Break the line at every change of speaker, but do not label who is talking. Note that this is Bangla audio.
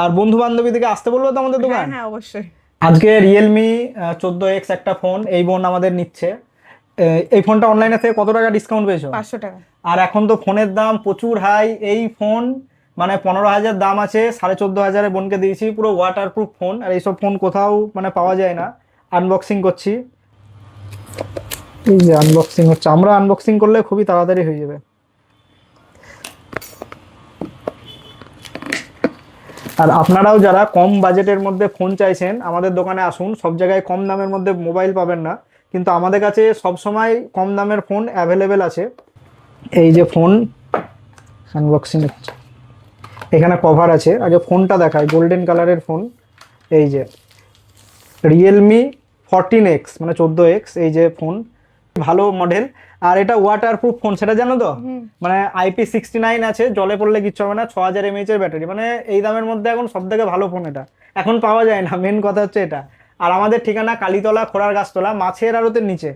আর বন্ধু বান্ধবী থেকে আসতে বলবো তো আমাদের
হ্যাঁ
দোকান।
হ্যাঁ অবশ্যই।
আজকে রিয়েলমি 14X একটা ফোন এই বোন আমাদের নিচ্ছে। এই ফোনটা অনলাইনে থেকে কত টাকা ডিসকাউন্ট পেয়েছো?
500 টাকা।
আর এখন তো ফোনের দাম প্রচুর হাই। এই ফোন মানে 15,000 দাম আছে, 14,500 বোনকে দিয়েছি। পুরো ওয়াটারপ্রুফ ফোন, আর এইসব ফোন কোথাও মানে পাওয়া যায় না। আনবক্সিং করছি, এই যে আনবক্সিং হচ্ছে। আমরা আনবক্সিং করলে খুবই তাড়াতাড়ি হয়ে যাবে। আর আপনারাও যারা কম বাজেটের মধ্যে ফোন চাইছেন আমাদের দোকানে আসুন। সব জায়গায় কম দামের মধ্যে মোবাইল পাবেন না, কিন্তু আমাদের কাছে সব সময় কম দামের ফোন অ্যাভেলেবেল আছে। এই যে ফোন আনবক্সিং হচ্ছে, এখানে কভার আছে। আগে ফোনটা দেখায়, গোল্ডেন কালারের ফোন। এই যে রিয়েলমি 14X মানে 14X, এই যে ফোন, ভালো মডেল। আর এটা ওয়াটারপ্রুফ ফোন, সেটা জানো তো?
হুম।
মানে IP69 আছে, জলে পড়লে কিচ্ছু হবে না। 6000 mAh এর ব্যাটারি, মানে এই দামের মধ্যে এখন সব থেকে ভালো ফোন এটা। এখন পাওয়া যায় না, মেন কথা হচ্ছে এটা। আর আমাদের ঠিকানা কালীতলা, খোড়ার গাছতলা, মাছের আড়তের নিচে।